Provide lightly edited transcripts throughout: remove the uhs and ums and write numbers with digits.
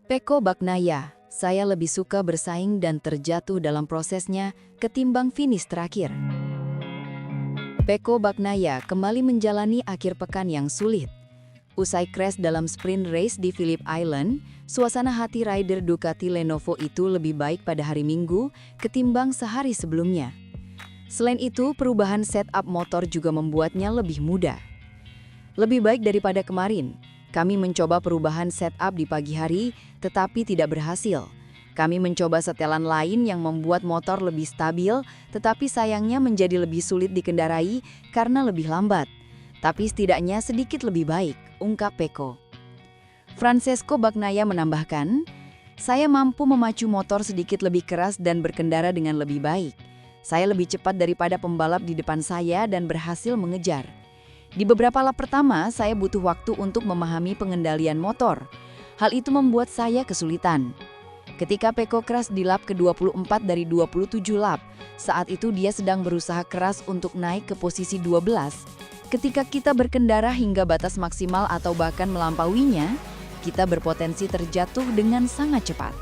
Pecco Bagnaia, saya lebih suka bersaing dan terjatuh dalam prosesnya ketimbang finish terakhir. Pecco Bagnaia kembali menjalani akhir pekan yang sulit. Usai crash dalam sprint race di Phillip Island, suasana hati rider Ducati Lenovo itu lebih baik pada hari Minggu ketimbang sehari sebelumnya. Selain itu, perubahan setup motor juga membuatnya lebih mudah. Lebih baik daripada kemarin, kami mencoba perubahan setup di pagi hari, tetapi tidak berhasil. Kami mencoba setelan lain yang membuat motor lebih stabil, tetapi sayangnya menjadi lebih sulit dikendarai karena lebih lambat. Tapi setidaknya sedikit lebih baik, ungkap Pecco. Francesco Bagnaia menambahkan, saya mampu memacu motor sedikit lebih keras dan berkendara dengan lebih baik. Saya lebih cepat daripada pembalap di depan saya dan berhasil mengejar. Di beberapa lap pertama, saya butuh waktu untuk memahami pengendalian motor. Hal itu membuat saya kesulitan. Ketika Pecco crash di lap ke-24 dari 27 lap, saat itu dia sedang berusaha keras untuk naik ke posisi 12. Ketika kita berkendara hingga batas maksimal atau bahkan melampauinya, kita berpotensi terjatuh dengan sangat cepat.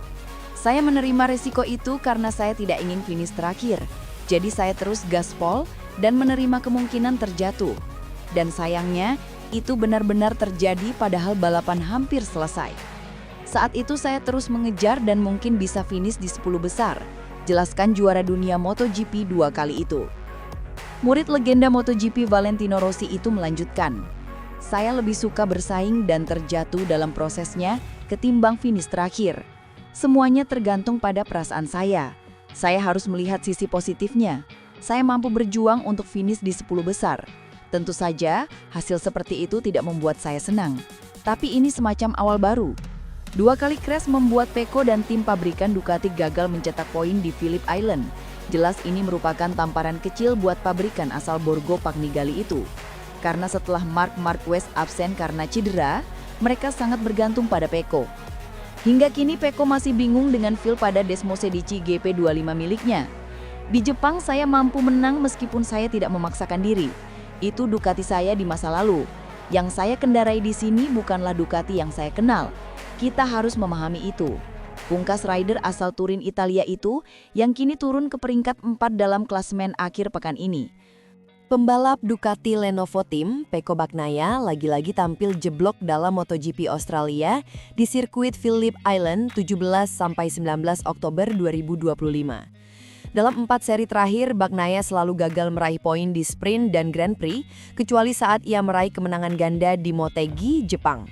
Saya menerima resiko itu karena saya tidak ingin finish terakhir. Jadi saya terus gaspol dan menerima kemungkinan terjatuh. Dan sayangnya, itu benar-benar terjadi padahal balapan hampir selesai. Saat itu saya terus mengejar dan mungkin bisa finish di 10 besar, jelaskan juara dunia MotoGP 2 kali itu. Murid legenda MotoGP Valentino Rossi itu melanjutkan, saya lebih suka bersaing dan terjatuh dalam prosesnya ketimbang finish terakhir. Semuanya tergantung pada perasaan saya. Saya harus melihat sisi positifnya. Saya mampu berjuang untuk finish di 10 besar. Tentu saja, hasil seperti itu tidak membuat saya senang. Tapi ini semacam awal baru. 2 kali crash membuat Pecco dan tim pabrikan Ducati gagal mencetak poin di Phillip Island. Jelas ini merupakan tamparan kecil buat pabrikan asal Borgo Panigale itu. Karena setelah Marc Marquez absen karena cedera, mereka sangat bergantung pada Pecco. Hingga kini Pecco masih bingung dengan feel pada Desmosedici GP25 miliknya. Di Jepang saya mampu menang meskipun saya tidak memaksakan diri. Itu Ducati saya di masa lalu. Yang saya kendarai di sini bukanlah Ducati yang saya kenal. Kita harus memahami itu. Pungkas rider asal Turin Italia itu yang kini turun ke peringkat 4 dalam klasemen akhir pekan ini. Pembalap Ducati Lenovo Team, Pecco Bagnaia, lagi-lagi tampil jeblok dalam MotoGP Australia di sirkuit Phillip Island 17–19 Oktober 2025. Dalam 4 seri terakhir, Bagnaia selalu gagal meraih poin di sprint dan Grand Prix, kecuali saat ia meraih kemenangan ganda di Motegi, Jepang.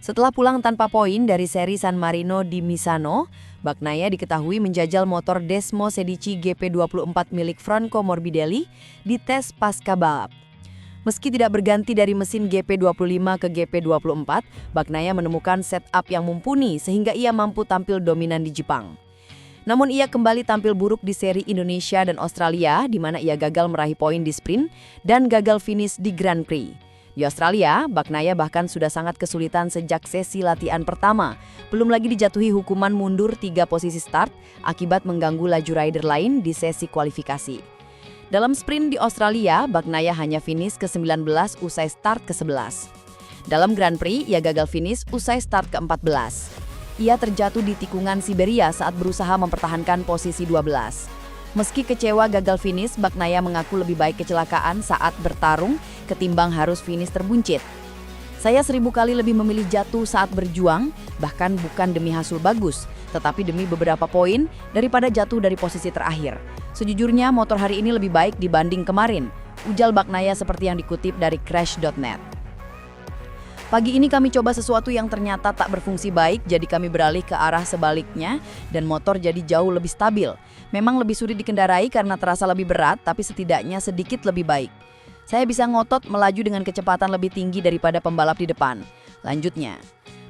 Setelah pulang tanpa poin dari seri San Marino di Misano, Bagnaia diketahui menjajal motor Desmosedici GP24 milik Franco Morbidelli di tes pasca balap. Meski tidak berganti dari mesin GP25 ke GP24, Bagnaia menemukan setup yang mumpuni sehingga ia mampu tampil dominan di Jepang. Namun ia kembali tampil buruk di seri Indonesia dan Australia, di mana ia gagal meraih poin di sprint dan gagal finish di Grand Prix. Di Australia, Bagnaia bahkan sudah sangat kesulitan sejak sesi latihan pertama. Belum lagi dijatuhi hukuman mundur 3 posisi start akibat mengganggu laju rider lain di sesi kualifikasi. Dalam sprint di Australia, Bagnaia hanya finish ke-19 usai start ke-11. Dalam Grand Prix, ia gagal finish usai start ke-14. Ia terjatuh di tikungan Siberia saat berusaha mempertahankan posisi 12. Meski kecewa gagal finish, Bagnaia mengaku lebih baik kecelakaan saat bertarung ketimbang harus finish terbuncit. Saya 1000 kali lebih memilih jatuh saat berjuang, bahkan bukan demi hasil bagus, tetapi demi beberapa poin daripada jatuh dari posisi terakhir. Sejujurnya motor hari ini lebih baik dibanding kemarin, ujar Bagnaia seperti yang dikutip dari Crash.net. Pagi ini kami coba sesuatu yang ternyata tak berfungsi baik, jadi kami beralih ke arah sebaliknya dan motor jadi jauh lebih stabil. Memang lebih sulit dikendarai karena terasa lebih berat, tapi setidaknya sedikit lebih baik. Saya bisa ngotot melaju dengan kecepatan lebih tinggi daripada pembalap di depan. Lanjutnya,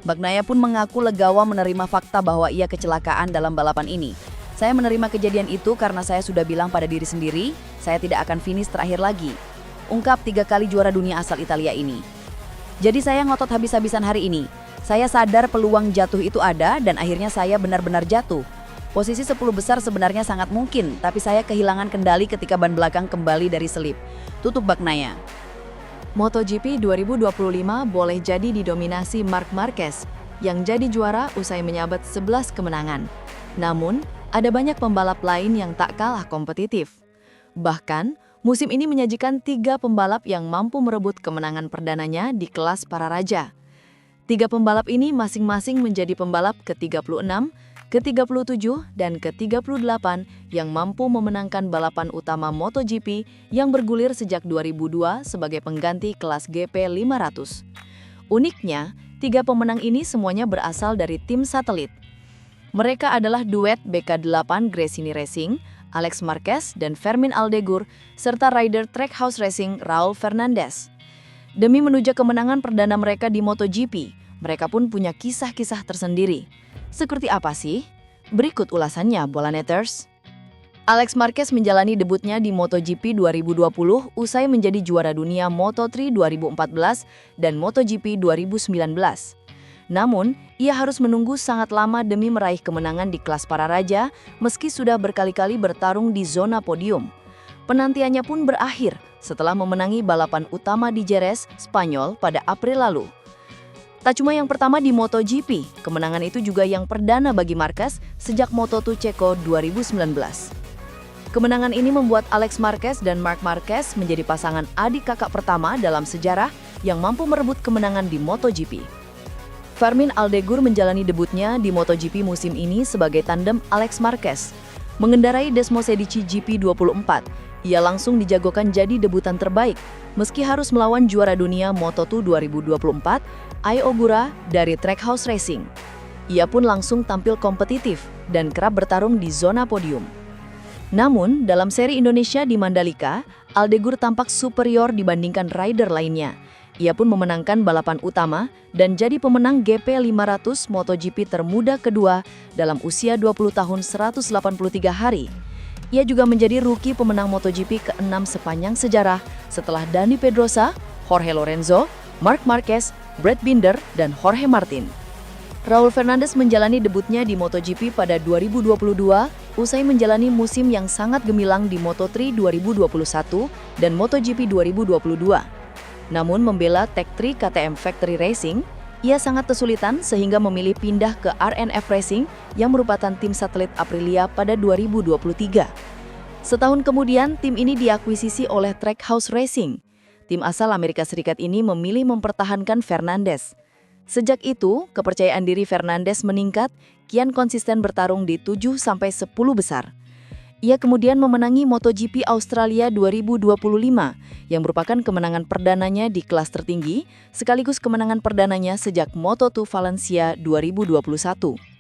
Bagnaia pun mengaku legawa menerima fakta bahwa ia kecelakaan dalam balapan ini. Saya menerima kejadian itu karena saya sudah bilang pada diri sendiri, saya tidak akan finish terakhir lagi. Ungkap 3 kali juara dunia asal Italia ini. Jadi saya ngotot habis-habisan hari ini. Saya sadar peluang jatuh itu ada dan akhirnya saya benar-benar jatuh. Posisi 10 besar sebenarnya sangat mungkin, tapi saya kehilangan kendali ketika ban belakang kembali dari selip. Tutup Bagnaia. MotoGP 2025 boleh jadi didominasi Marc Marquez. yang jadi juara usai menyabet 11 kemenangan. Namun, ada banyak pembalap lain yang tak kalah kompetitif. Bahkan, musim ini menyajikan 3 pembalap yang mampu merebut kemenangan perdananya di kelas para raja. 3 pembalap ini masing-masing menjadi pembalap ke-36, ke-37, dan ke-38 yang mampu memenangkan balapan utama MotoGP yang bergulir sejak 2002 sebagai pengganti kelas GP 500. Uniknya, 3 pemenang ini semuanya berasal dari tim satelit. Mereka adalah duet BK8 Gresini Racing, Alex Marquez dan Fermin Aldegur, serta rider Trackhouse Racing Raul Fernandez. Demi menuju kemenangan perdana mereka di MotoGP, mereka pun punya kisah-kisah tersendiri. Seperti apa sih? Berikut ulasannya, Bolaneters. Alex Marquez menjalani debutnya di MotoGP 2020 usai menjadi juara dunia Moto3 2014 dan MotoGP 2019. Namun, ia harus menunggu sangat lama demi meraih kemenangan di kelas para raja meski sudah berkali-kali bertarung di zona podium. Penantiannya pun berakhir setelah memenangi balapan utama di Jerez, Spanyol pada April lalu. Tak cuma yang pertama di MotoGP, kemenangan itu juga yang perdana bagi Marquez sejak Moto2 Ceko 2019. Kemenangan ini membuat Alex Marquez dan Marc Marquez menjadi pasangan adik kakak pertama dalam sejarah yang mampu merebut kemenangan di MotoGP. Fermin Aldegur menjalani debutnya di MotoGP musim ini sebagai tandem Alex Marquez. Mengendarai Desmosedici GP24, ia langsung dijagokan jadi debutan terbaik, meski harus melawan juara dunia Moto2 2024, Ai Ogura dari Trackhouse Racing. Ia pun langsung tampil kompetitif dan kerap bertarung di zona podium. Namun, dalam seri Indonesia di Mandalika, Aldegur tampak superior dibandingkan rider lainnya. Ia pun memenangkan balapan utama dan jadi pemenang GP 500 MotoGP termuda kedua dalam usia 20 tahun 183 hari. Ia juga menjadi rookie pemenang MotoGP ke-6 sepanjang sejarah setelah Dani Pedrosa, Jorge Lorenzo, Marc Marquez, Brad Binder, dan Jorge Martin. Raul Fernandez menjalani debutnya di MotoGP pada 2022 usai menjalani musim yang sangat gemilang di Moto3 2021 dan MotoGP 2022. Namun membela Tech3 KTM Factory Racing, ia sangat kesulitan sehingga memilih pindah ke RNF Racing yang merupakan tim satelit Aprilia pada 2023. Setahun kemudian, tim ini diakuisisi oleh Trackhouse Racing. Tim asal Amerika Serikat ini memilih mempertahankan Fernandez. Sejak itu, kepercayaan diri Fernandez meningkat, kian konsisten bertarung di 7-10 besar. Ia kemudian memenangi MotoGP Australia 2025, yang merupakan kemenangan perdananya di kelas tertinggi, sekaligus kemenangan perdananya sejak Moto2 Valencia 2021.